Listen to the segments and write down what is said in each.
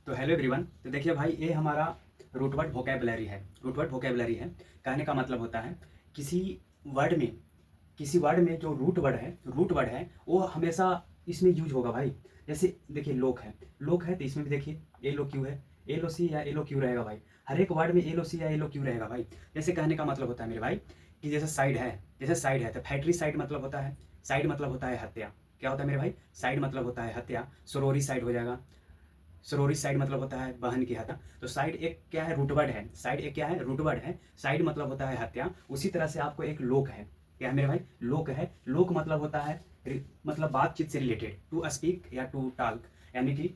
तो hello everyone. तो देखिए भाई, ये हमारा रूट वर्ड वोकैबुलरी है। रूट वर्ड वोकैबुलरी है, कहने का मतलब होता है किसी वर्ड में जो रूट वर्ड है वो हमेशा इसमें यूज होगा भाई। जैसे देखिए लोक है तो इसमें भी देखिए एल ओ क्यू है, एल ओ सी या एल ओ क्यू रहेगा भाई। हर एक वर्ड में एल ओ सी या एल ओ क्यू रहेगा भाई। जैसे कहने का मतलब होता है मेरे भाई कि जैसे साइड है तो फैक्ट्री साइड मतलब होता है, साइड मतलब होता है हत्या। क्या होता है मेरे भाई? साइड मतलब होता है हत्या। सरोरी साइड हो जाएगा। सरोरी साइड मतलब होता है बहन की हत्या। तो साइड एक क्या है? रूटवर्ड है। साइड एक क्या है? रूटवर्ड है। साइड मतलब होता है हत्या। उसी तरह से आपको एक लोक है। क्या है मेरे भाई? लोक है। लोक मतलब होता है मतलब बातचीत से रिलेटेड, टू स्पीक या टू टॉक, यानी कि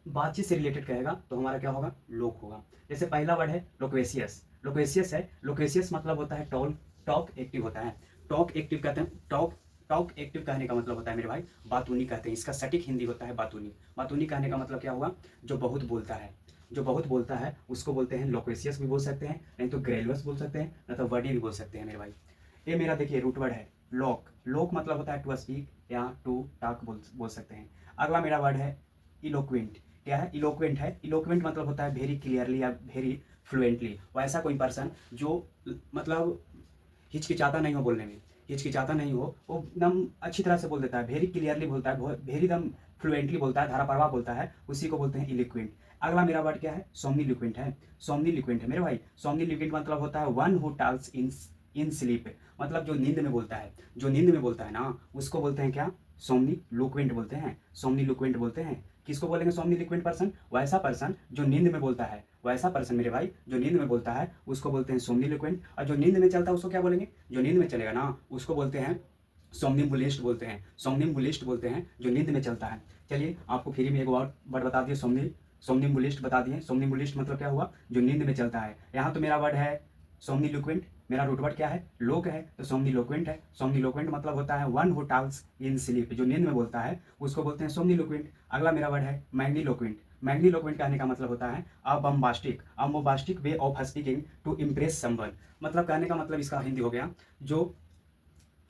बातचीत से रिलेटेड कहेगा तो हमारा क्या होगा? लोक होगा। जैसे पहला वर्ड है लोक्वेशियस। लोक्वेशियस है। लोक्वेशियस मतलब होता है टॉल, टॉक एक्टिव होता है। टॉक एक्टिव कहते हैं। टॉक टॉक एक्टिव कहने का मतलब होता है मेरे भाई बातूनी कहते हैं। इसका सटीक हिंदी होता है बातूनी। बातूनी कहने का मतलब क्या हुआ? जो बहुत बोलता है। जो बहुत बोलता है उसको बोलते हैं लोक्वेशियस भी बोल सकते हैं, नहीं तो ग्रेलवस बोल सकते हैं, नहीं तो वर्डी भी बोल सकते हैं मेरे भाई। ये मेरा देखिए रूट वर्ड है लॉक। लोक मतलब होता है टू स्पीक या टू टॉक बोल सकते हैं। अगला मेरा वर्ड है इलोक्वेंट। क्या है? इलोक्वेंट है। इलोक्वेंट मतलब होता है वेरी क्लियरली या वेरी फ्लुएंटली। वैसा कोई पर्सन जो मतलब हिचकिचाता नहीं हो बोलने में, हिचकिचाता नहीं हो, वो एकदम अच्छी तरह से बोल देता है, वेरी क्लियरली बोलता है, वेरी एकदम फ्लुएंटली बोलता है, धाराप्रवाह बोलता है, उसी को बोलते हैं इलिक्वेंट। अगला मेरा वर्ड क्या है? सोमनीलिक्वेंट है। सोमनीलिक्वेंट है मेरे भाई। सोमनीलिक्वेंट मतलब होता है one who talks in sleep, मतलब जो नींद में बोलता है। जो नींद में बोलता है ना उसको बोलते हैं क्या? सोमनीलुक्वेंट बोलते हैं। सोमनीलुक्वेंट बोलते हैं। किसको बोलेंगे सोमनीलिक्वेंट पर्सन? वैसा पर्सन जो नींद में बोलता है। वैसा पर्सन मेरे भाई जो नींद में बोलता है उसको बोलते हैं सोमनीलिक्वेंट। और जो नींद में चलता है उसको क्या बोलेंगे? जो नींद में चलेगा ना उसको बोलते हैं सोमनिम्बुलिस्ट बोलते हैं। सोमनिम्बुलिस्ट बोलते हैं जो नींद में चलता है। चलिए आपको फ्री में एक और वर्ड बता दिए, सोमनिम्बुलिस्ट बता दिए। सोमनिम्बुलिस्ट मतलब क्या हुआ? जो नींद में चलता है। यहाँ तो मेरा वर्ड है सोमनीलुक्वेंट। मेरा रूट वर्ड क्या है? लोक है, तो सोमनीलोक्वेंट है। सोमनीलोक्वेंट मतलब होता है one who talks in sleep, जो नींद में बोलता है उसको बोलते हैं सोमनीलोक्वेंट। अगला मेरा वर्ड है मैग्नीलोक्वेंट। मैग्नीलोक्वेंट कहने का मतलब होता है a way of speaking to impress someone. मतलब कहने का मतलब इसका हिंदी हो गया जो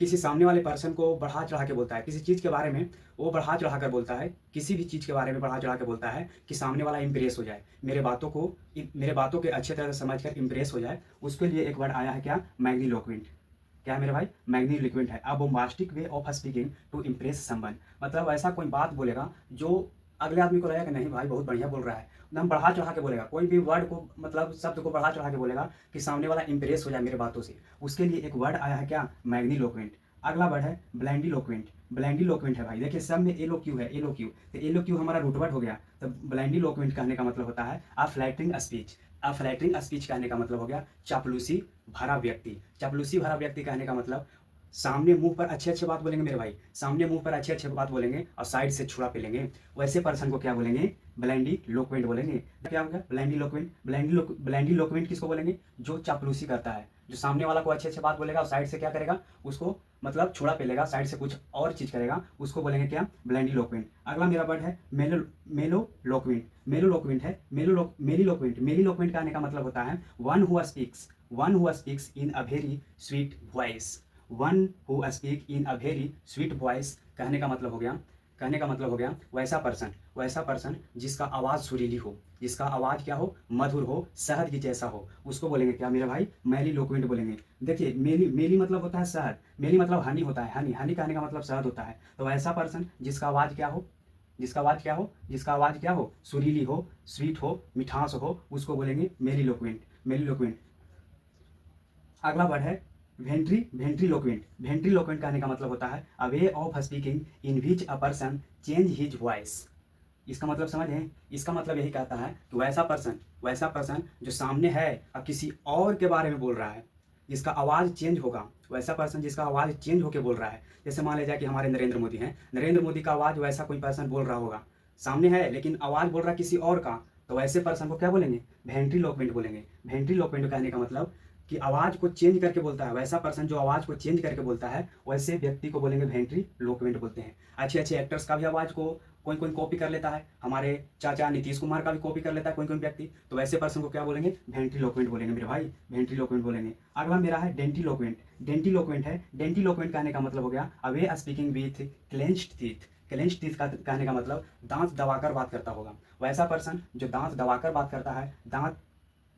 किसी सामने वाले पर्सन को बढ़ा चढ़ा के बोलता है, किसी चीज़ के बारे में वो बढ़ा चढ़ा कर बोलता है, किसी भी चीज़ के बारे में बढ़ा चढ़ा के बोलता है कि सामने वाला इम्प्रेस हो जाए, मेरे बातों के अच्छे तरह से समझ कर इम्प्रेस हो जाए। उसके लिए एक वर्ड आया है क्या? मैग्नीलोक्वेंट। क्या है मेरे भाई? मैग्नीलोक्वेंट है। A bombastic way of speaking to impress someone, मतलब ऐसा कोई बात बोलेगा जो अगले आदमी को लगेगा कि नहीं भाई बहुत बढ़िया बोल रहा है, एकदम बढ़ा चढ़ा के बोलेगा, कोई भी वर्ड को मतलब शब्द को बढ़ा चढ़ा के बोलेगा कि सामने वाला इंप्रेस हो जाए मेरे बातों से। उसके लिए एक वर्ड आया है क्या? मैग्नीलोक्वेंट। अगला वर्ड है ब्लैंडीलोक्वेंट। ब्लैंडीलोक्वेंट है भाई, देखिए सब में एलो क्यू है, एलो क्यू, तो एलो क्यू हमारा रूट वर्ड हो गया। तो ब्लैंडीलोक्वेंट कहने का मतलब होता है अ फ्लैटरिंग स्पीच। अ फ्लैटरिंग स्पीच कहने का मतलब हो गया चापलूसी भरा व्यक्ति। चापलूसी भरा व्यक्ति कहने का मतलब सामने मुंह पर अच्छे अच्छे बात बोलेंगे मेरे भाई, सामने मुंह पर अच्छे अच्छे बात बोलेंगे और साइड से छुरा पे लेंगे, वैसे पर्सन को क्या बोलेंगे? ब्लैंडी लोक्वेंट बोलेंगे। क्या होगा? ब्लैंडी लोक्वेंट। ब्लैंडी लोक्वेंट किसको बोलेंगे? जो चापलूसी करता है, जो सामने वाला को अच्छे अच्छे बात बोलेगा और साइड से क्या करेगा? उसको मतलब छुड़ा पे लेगा, साइड से कुछ और चीज करेगा, उसको बोलेंगे क्या? ब्लैंडी लोक्वेंट। अगला मेरा वर्ड है मेलो लोक्वेंट। मेलो लोक्वेंट है। मेली लोक्वेंट। मेली लोक्वेंट का आने का मतलब होता है one who speaks in a very sweet voice. One who speak in a very sweet voice कहने का मतलब हो गया, वैसा पर्सन जिसका आवाज़ सुरीली हो, जिसका आवाज़ क्या हो? मधुर हो, शहद की जैसा हो, उसको बोलेंगे क्या मेरे भाई? मैली लोक्वेंट बोलेंगे। देखिए मेली मेली मतलब होता है शहद, मेली मतलब हनी होता है, हनी हनी कहने का मतलब शहद होता है। तो वैसा पर्सन जिसका आवाज़ क्या हो? जिसका आवाज़ क्या हो? सुरीली हो, स्वीट हो, मिठास हो, उसको बोलेंगे मेली लोक्वेंट। मेली लोक्वेंट। अगला वर्ड है वेंट्रीलोक्वेंट। वेंट्रीलोक्वेंट कहने का मतलब होता है a way of speaking in which a person change his voice. इसका मतलब समझे? इसका मतलब यही कहता है कि वैसा पर्सन जो सामने है और किसी और के बारे में बोल रहा है, जिसका आवाज़ चेंज होगा, वैसा पर्सन जिसका आवाज़ चेंज होकर बोल रहा है। जैसे मान लीजिए कि हमारे नरेंद्र मोदी हैं, नरेंद्र मोदी का आवाज़ वैसा कोई पर्सन बोल रहा होगा, सामने है लेकिन आवाज़ बोल रहा है किसी और का, तो वैसे पर्सन को क्या बोलेंगे? वेंट्रीलोक्वेंट बोलेंगे। वेंट्रीलोक्वेंट कहने का मतलब कि आवाज़ को चेंज करके बोलता है, वैसा पर्सन जो आवाज़ को चेंज करके बोलता है वैसे व्यक्ति को बोलेंगे वेंट्रीलोक्वेंट बोलते हैं। अच्छे अच्छे एक्टर्स का भी आवाज़ को कोई कोई कॉपी कर लेता है, हमारे चाचा नीतीश कुमार का भी कॉपी कर लेता है कोई कोई व्यक्ति, तो वैसे पर्सन को क्या बोलेंगे? वेंट्रीलोक्वेंट बोलेंगे मेरे भाई, वेंट्रीलोक्वेंट बोलेंगे। अगला मेरा है डेंटीलोक्वेंट। डेंटीलोक्वेंट है। डेंटीलोक्वेंट कहने का मतलब हो गया a way speaking with clenched teeth. Clench teeth का कहने का मतलब दांत दबाकर बात करता होगा। वैसा पर्सन जो दांत दबाकर बात करता है, दांत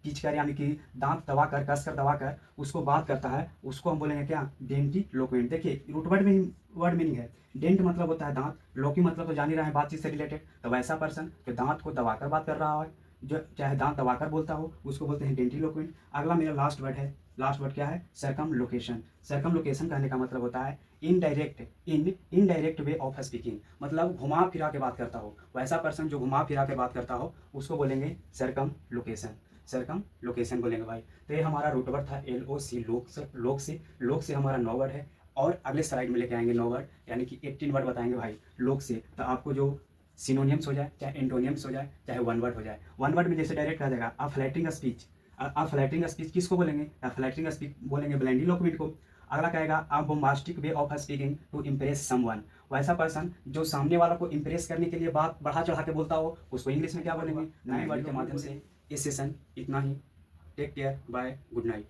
खींचकर यानी कि दांत दबाकर, कसकर दबाकर उसको बात करता है, उसको हम बोलेंगे क्या? डेंटिलोक्वेंट। देखिए रूट वर्ड में ही वर्ड मीनिंग है। डेंट मतलब होता है दांत, लोकी मतलब तो जान ही रहे हैं बातचीत से रिलेटेड। तो वैसा पर्सन जो दांत को दबाकर बात कर रहा है, जो चाहे दांत दबाकर बोलता हो, उसको बोलते हैं डेंटिलोक्वेंट। अगला मेरा लास्ट वर्ड है। लास्ट वर्ड क्या है? सर्कमलोकेशन। सर्कमलोकेशन कहने का मतलब होता है इनडायरेक्ट वे ऑफ स्पीकिंग, मतलब घुमा फिरा के बात करता हो। वैसा पर्सन जो घुमा फिरा के बात करता हो उसको बोलेंगे सर्कमलोकेशन। सर्कम लोकेशन बोलेंगे भाई। तो ये हमारा रूट वर्ड था LOC, लोक से हमारा 9 वर्ड है। और अगले स्लाइड में लेके आएंगे 9 वर्ड, यानी कि 18 वर्ड बताएंगे भाई लोक से। तो आपको जो सिनोनियम्स हो जाए, चाहे एंटोनियम्स हो जाए, चाहे वन वर्ड हो जाए। वन वर्ड में जैसे डायरेक्ट आ जाएगा अ फ्लैटरिंग स्पीच। अ फ्लैटरिंग स्पीच किसको बोलेंगे? अ फ्लैटरिंग स्पीच बोलेंगे ग्लैंडिलोक्विड को। अगला कहेगा a bombastic way of speaking to impress someone. वैसा पर्सन जो सामने वाला को इम्प्रेस करने के लिए बात बढ़ा चढ़ा के बोलता हो, उसको इंग्लिश में क्या बोलेंगे? नए वर्ड के माध्यम से ये सेशन इतना ही। Take care, bye, good night.